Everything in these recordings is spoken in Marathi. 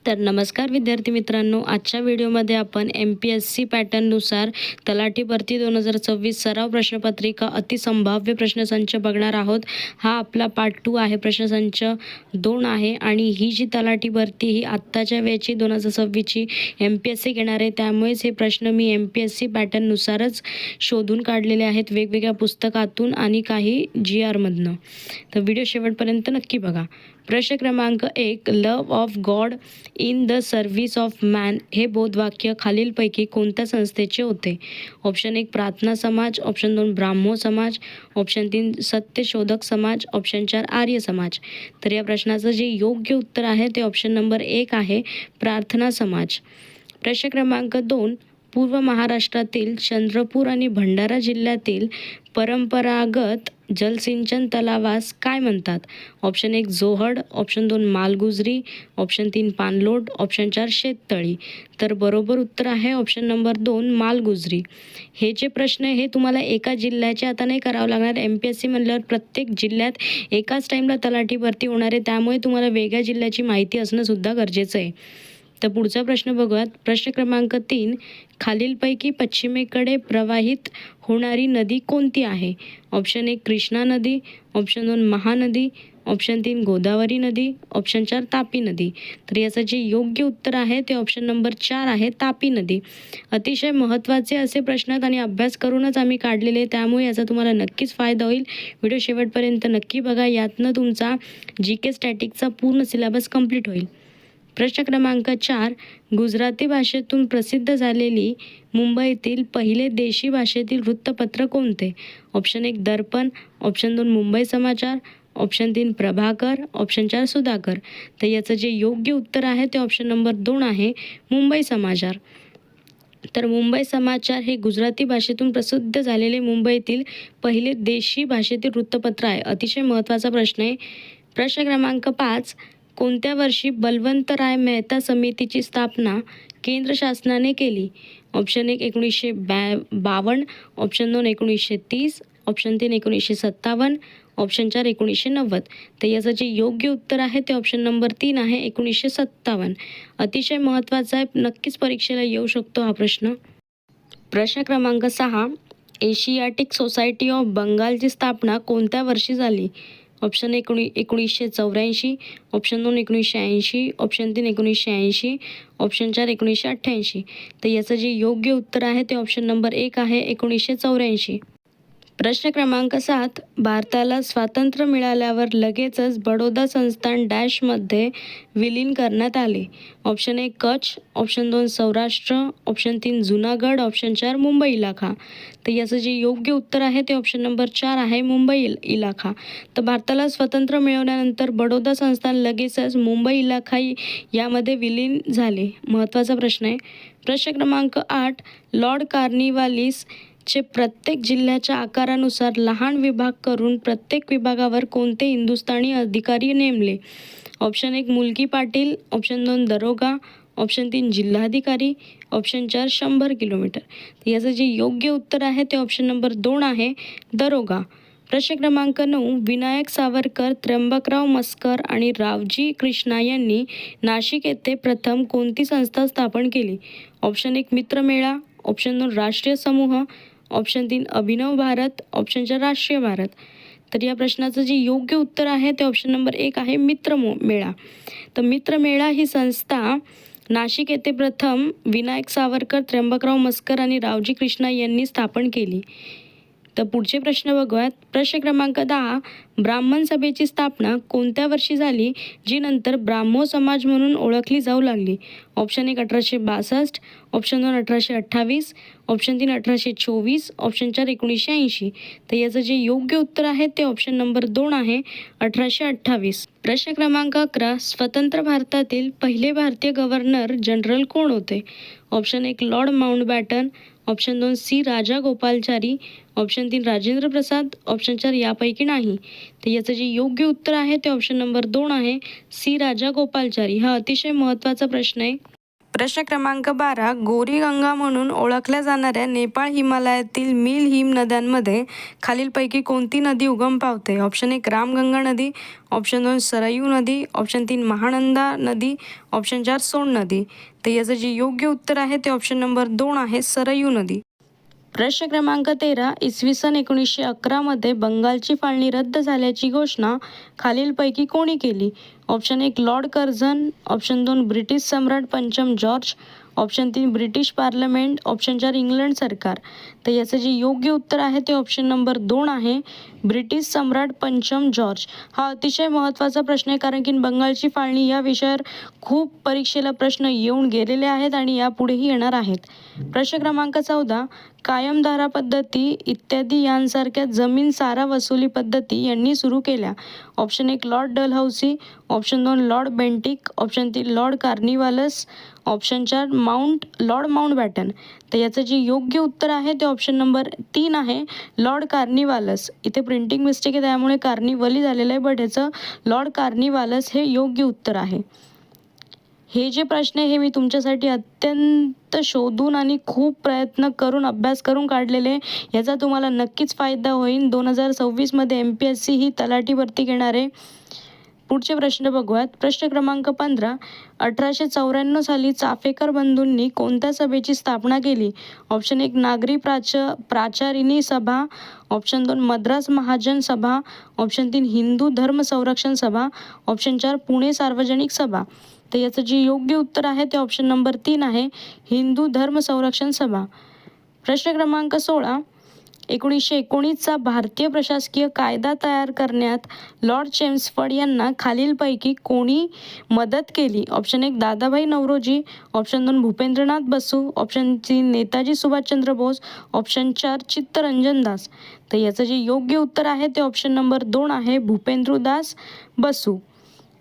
तर नमस्कार विद्यार्थी मित्रांनो, आजच्या व्हिडिओमध्ये आपण MPSC पॅटर्ननुसार तलाठी भरती 2026 सराव प्रश्नपत्रिका अतिसंभाव्य प्रश्नसंच बघणार आहोत. हा आपला पार्ट 2 आहे. प्रश्नसंच 2 आहे आणि ही जी तलाठी भरती ही आत्ताच्या वेळची 2026ची MPSC घेणार आहे. त्यामुळेच हे प्रश्न मी MPSC पॅटर्ननुसारच शोधून काढलेले आहेत, वेगवेगळ्या पुस्तकातून आणि काही GRमधनं. तर व्हिडिओ शेवटपर्यंत नक्की बघा. प्रश्न क्रमांक 1, love of God in the service of man हे बोधवाक्य खालीलपैकी कोणत्या संस्थेचे होते? ऑप्शन 1 प्रार्थना समाज, ऑप्शन 2 ब्राह्मो समाज, ऑप्शन 3 सत्यशोधक समाज, ऑप्शन 4 आर्य समाज. तर या प्रश्नाचं जे योग्य उत्तर आहे ते ऑप्शन नंबर 1 आहे, प्रार्थना समाज. प्रश्न क्रमांक 2, पूर्व महाराष्ट्रातील चंद्रपूर आणि भंडारा जिल्ह्यातील परंपरागत जलसिंचन तलावास काय म्हणतात? ऑप्शन 1 जोहड, ऑप्शन 2 मालगुजरी, ऑप्शन 3 पाणलोट, ऑप्शन 4 शेततळी. तर बरोबर उत्तर आहे ऑप्शन नंबर 2 मालगुजरी. हे जे प्रश्न हे तुम्हाला एका जिल्ह्याचे आता नाही करावं लागणार. MPSC म्हणल्यावर प्रत्येक जिल्ह्यात एकाच टाईमला तलाठी भरती होणार आहे, त्यामुळे तुम्हाला वेगळ्या जिल्ह्याची माहिती असणं सुद्धा गरजेचं आहे. तर पुढचा प्रश्न बघूयात. प्रश्न क्रमांक 3, खालीलपैकी पश्चिमेकडे प्रवाहित होणारी नदी कोणती आहे? ऑप्शन 1 कृष्णा नदी, ऑप्शन 2 महानदी, ऑप्शन 3 गोदावरी नदी, ऑप्शन 4 तापी नदी. तर याचं जे योग्य उत्तर आहे ते ऑप्शन नंबर 4 आहे, तापी नदी. अतिशय महत्त्वाचे असे प्रश्न आहेत आणि अभ्यास करूनच आम्ही काढलेले, त्यामुळे याचा तुम्हाला नक्कीच फायदा होईल. व्हिडिओ शेवटपर्यंत नक्की बघा, यातनं तुमचा GK स्टॅटिकचा पूर्ण सिलेबस कंप्लीट होईल. प्रश्न क्रमांक 4, गुजराती भाषेतून प्रसिद्ध झालेली मुंबईतील पहिले देशी भाषेतील वृत्तपत्र कोणते? ऑप्शन 1 दर्पण, ऑप्शन 2 मुंबई समाचार, ऑप्शन 3 प्रभाकर, ऑप्शन 4 सुधाकर. तर याचं जे योग्य उत्तर आहे ते ऑप्शन नंबर 2 आहे, मुंबई समाचार. तर मुंबई समाचार हे गुजराती भाषेतून प्रसिद्ध झालेले मुंबईतील पहिले देशी भाषेतील वृत्तपत्र आहे. अतिशय महत्त्वाचा प्रश्न आहे. प्रश्न क्रमांक 5, कोणत्या वर्षी बलवंतराय मेहता समितीची स्थापना केंद्र शासनाने केली? Option 1 1952, option 2 1930, option 3 1957, option 4 1990. तर याचं जे योग्य उत्तर आहे ते ऑप्शन नंबर 3 आहे, 1957. अतिशय महत्त्वाचा आहे, नक्कीच परीक्षेला येऊ शकतो हा प्रश्न. प्रश्न क्रमांक 6, एशियाटिक सोसायटी ऑफ बंगालची स्थापना कोणत्या वर्षी झाली? Option 1 1984, option 2 1980, option 3 1980, option 4 1988. तर याचं जे योग्य उत्तर आहे ते ऑप्शन नंबर 1 आहे, 1984. प्रश्न क्रमांक 7, भारताला स्वातंत्र्य मिळाल्यावर लगेचच बडोदा संस्थान डॅशमध्ये विलीन करण्यात आले. Option 1 Kutch, option 2 Saurashtra, option 3 Junagadh, option 4 Mumbai इलाखा. तर याचं जे योग्य उत्तर आहे ते ऑप्शन नंबर 4 आहे, मुंबई इलाखा. तर भारताला स्वातंत्र्य मिळवल्यानंतर बडोदा संस्थान लगेचच मुंबई इलाखा यामध्ये विलीन झाले. महत्त्वाचा प्रश्न आहे. प्रश्न क्रमांक 8, लॉर्ड कॉर्नवालिस चे प्रत्येक जिल्ह्याच्या आकारानुसार लहान विभाग करून प्रत्येक विभागावर कोणते हिंदुस्थानी अधिकारी नेमले? ऑप्शन 1 मुलकी पाटील, ऑप्शन 2 दरोगा, ऑप्शन 3 जिल्हाधिकारी, ऑप्शन 4 100 किलोमीटर. तर याचं जे योग्य उत्तर आहे ते ऑप्शन नंबर 2 आहे, दरोगा. प्रश्न क्रमांक 9, विनायक सावरकर, त्र्यंबकराव मस्कर आणि रावजी कृष्णा यांनी नाशिक येथे प्रथम कोणती संस्था स्थापन केली? ऑप्शन 1 मित्रमेळा, ऑप्शन 2 राष्ट्रीय समूह, ऑप्शन 3 अभिनव भारत, ऑप्शन 4 राष्ट्रीय भारत. तर या प्रश्नाचं जे योग्य उत्तर आहे ते ऑप्शन नंबर 1 आहे, मित्रमेळा. तर मित्रमेळा ही संस्था नाशिक येथे प्रथम विनायक सावरकर, त्र्यंबकराव मस्कर आणि रावजी कृष्णा यांनी स्थापन केली. तर पुढचे प्रश्न बघूयात. प्रश्न क्रमांक 10, ब्राह्मण सभेची स्थापना कोणत्या वर्षी झाली, जी नंतर ब्राह्मो समाज म्हणून ओळखली जाऊ लागली? Option 1 1862, option 2 1828, option 3 1824, option 4 1980. तर याचं जे योग्य उत्तर आहे ते ऑप्शन नंबर 2 आहे, 1828. प्रश्न क्रमांक 11, स्वतंत्र भारतातील पहिले भारतीय गव्हर्नर जनरल कोण होते? Option 1 lord Mountbatten, option 2 C Rajagopalachari, option 3 Rajendra Prasad, option 4 यापैकी नाही. तर याचं जे योग्य उत्तर आहे ते ऑप्शन नंबर 2 आहे, सी राजागोपालाचारी. हा अतिशय महत्त्वाचा प्रश्न आहे. प्रश्न क्रमांक 12. गौरीगंगा म्हणून ओळखल्या जाणाऱ्या नेपाळ हिमालयातील मिल हिम नद्यांमध्ये खालीलपैकी कोणती नदी उगम पावते? ऑप्शन 1 रामगंगा नदी, ऑप्शन 2 सरयू नदी, ऑप्शन 3 महानंदा नदी, ऑप्शन 4 सोन नदी. तर याचं जे योग्य उत्तर आहे ते ऑप्शन नंबर 2 आहे, सरयू नदी. प्रश्न क्रमांक 13. इसवी सन 1911 मध्ये बंगालची फाळणी रद्द झाल्याची घोषणा खालीलपैकी कोणी केली? Option 1 lord Curzon, option 2 British सम्राट पंचम George, option 3 British parliament, option 4 England सरकार. तर याचं जे योग्य उत्तर आहे ते ऑप्शन नंबर 2 आहे, ब्रिटिश सम्राट पंचम जॉर्ज. हा अतिशय महत्त्वाचा प्रश्न आहे, कारण की बंगालची फाळणी या विषयावर खूप परीक्षेला प्रश्न येऊन गेलेले आहेत आणि यापुढेही येणार आहेत. प्रश्न क्रमांक 14. कायम धारा पद्धती इत्यादी यांसारख्या जमीन सारा वसुली पद्धती यांनी सुरू केल्या? Option 1 lord Dalhousie, option 2 lord Bentinck, option 3 lord Cornwallis, option 4 lord Mountbatten. तर याचं जे योग्य उत्तर आहे ते ऑप्शन नंबर 3 आहे, लॉर्ड कार्निवालस. इथे प्रिंटिंग मिस्टेक आहे त्यामुळे कार्निवली झालेलं आहे, बट याचं लॉर्ड कार्निवालस हे योग्य उत्तर आहे. हे जे प्रश्न आहे हे मी तुमच्यासाठी अत्यंत शोधून आणि खूप प्रयत्न करून अभ्यास करून काढलेले. याचा तुम्हाला नक्कीच फायदा होईल. 2026मध्ये MPSC ही तलाठी भरती घेणार आहे. पुढचे प्रश्न बघूयात. प्रश्न क्रमांक 15. 1894 साली चाफेकर बंधूंनी कोणत्या सभेची स्थापना केली? ऑप्शन 1 नागरी प्राचारिणी सभा, ऑप्शन 2 मद्रास महाजन सभा, ऑप्शन 3 हिंदू धर्म संरक्षण सभा, ऑप्शन 4 पुणे सार्वजनिक सभा. तर याचं जे योग्य उत्तर आहे ते ऑप्शन नंबर 3 आहे, हिंदू धर्म संरक्षण सभा. प्रश्न क्रमांक 16. 1919चा भारतीय प्रशासकीय कायदा तयार करण्यात लॉर्ड चेम्सफर्ड यांना खालीलपैकी कोणी मदत केली? ऑप्शन 1 दादाभाई नौरोजी, ऑप्शन 2 भूपेंद्रनाथ बसू, ऑप्शन 3 नेताजी सुभाषचंद्र बोस, ऑप्शन 4 चित्तरंजन दास. तर याचं जे योग्य उत्तर आहे ते ऑप्शन नंबर 2 आहे, भूपेंद्रदास बसू.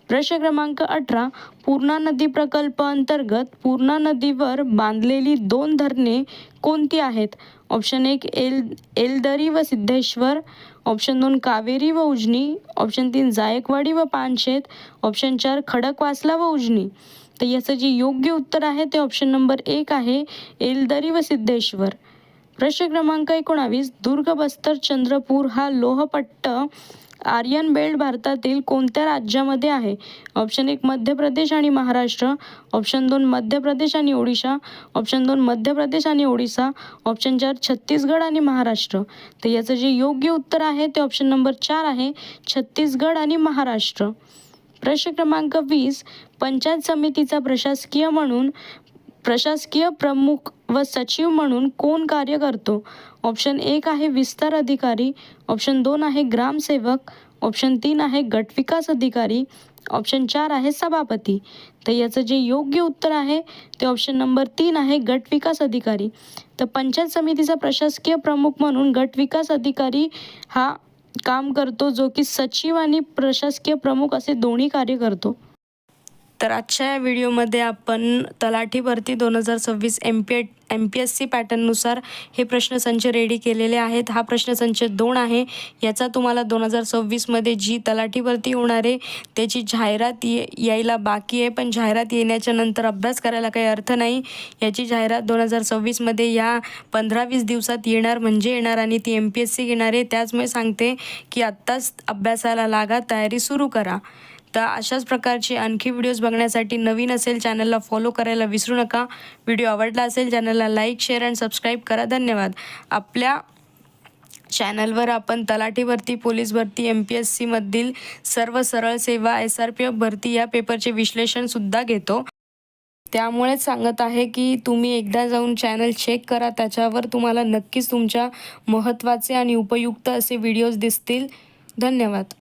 प्रश्न क्रमांक 18. पूर्णा नदी प्रकल्प अंतर्गत पूर्णा नदीवर बांधलेली 2 धरणे कोणती आहेत? ऑप्शन 1 एलदरी व सिद्धेश्वर, ऑप्शन 2 कावेरी व उजनी, ऑप्शन 3 जायकवाडी व पानशेत, ऑप्शन 4 खडकवासला व उजनी. तर याचं जे योग्य उत्तर आहे ते ऑप्शन नंबर 1 आहे, एलदरी व सिद्धेश्वर. प्रश्न क्रमांक 19. दुर्ग बस्तर चंद्रपूर हा लोहपट्ट आर्यन बेल्ट भारतातील कोणत्या राज्यामध्ये आहे? ऑप्शन 1 मध्य प्रदेश आणि महाराष्ट्र, ऑप्शन 2 मध्य प्रदेश आणि ओडिशा, ऑप्शन 2 मध्य प्रदेश आणि ओडिसा, ऑप्शन 4 छत्तीसगड आणि महाराष्ट्र. तर याचं जे योग्य उत्तर आहे ते ऑप्शन नंबर 4 आहे, छत्तीसगड आणि महाराष्ट्र. प्रश्न क्रमांक 20. पंचायत समितीचा प्रशासकीय प्रमुख व सचिव म्हणून कोण कार्य करतो? ऑप्शन 1 आहे विस्तार अधिकारी, ऑप्शन 2 आहे ग्रामसेवक, ऑप्शन 3 आहे गटविकास अधिकारी, ऑप्शन 4 आहे सभापती. तर याचं जे योग्य उत्तर आहे ते ऑप्शन नंबर 3 आहे, गटविकास अधिकारी. तर पंचायत समितीचा प्रशासकीय प्रमुख म्हणून गटविकास अधिकारी हा काम करतो, जो की सचिव आणि प्रशासकीय प्रमुख असे दोन्ही कार्य करतो. तर आजच्या या व्हिडिओमध्ये आपण तलाठी भरती 2026 MPSC पॅटर्ननुसार हे प्रश्नसंच रेडी केलेले आहेत. हा प्रश्नसंच 2 आहे. याचा तुम्हाला 2026मध्ये जी तलाठी भरती होणार आहे त्याची जाहिरात यायला बाकी आहे, पण जाहिरात येण्याच्या नंतर अभ्यास करायला काही अर्थ नाही. याची जाहिरात 2026मध्ये या 15-20 दिवसात येणार म्हणजे येणार आणि ती MPSC घेणार आहे. त्याचमुळे सांगते की आत्ताच अभ्यासाला लागा, तयारी सुरू करा. तर अशाच प्रकारचे आणखी व्हिडिओज बघण्यासाठी नवीन असेल चॅनलला फॉलो करायला विसरू नका. व्हिडिओ आवडला असेल चॅनलला लाईक, शेअर आणि सबस्क्राईब करा. धन्यवाद. आपल्या चॅनलवर आपण तलाठी भरती, पोलीस भरती, MPSCमधील सर्व सरळ सेवा, SRPF भरती या पेपरचे विश्लेषणसुद्धा घेतो. त्यामुळेच सांगत आहे की तुम्ही एकदा जाऊन चॅनल चेक करा. त्याच्यावर तुम्हाला नक्कीच तुमच्या महत्त्वाचे आणि उपयुक्त असे व्हिडिओज दिसतील. धन्यवाद.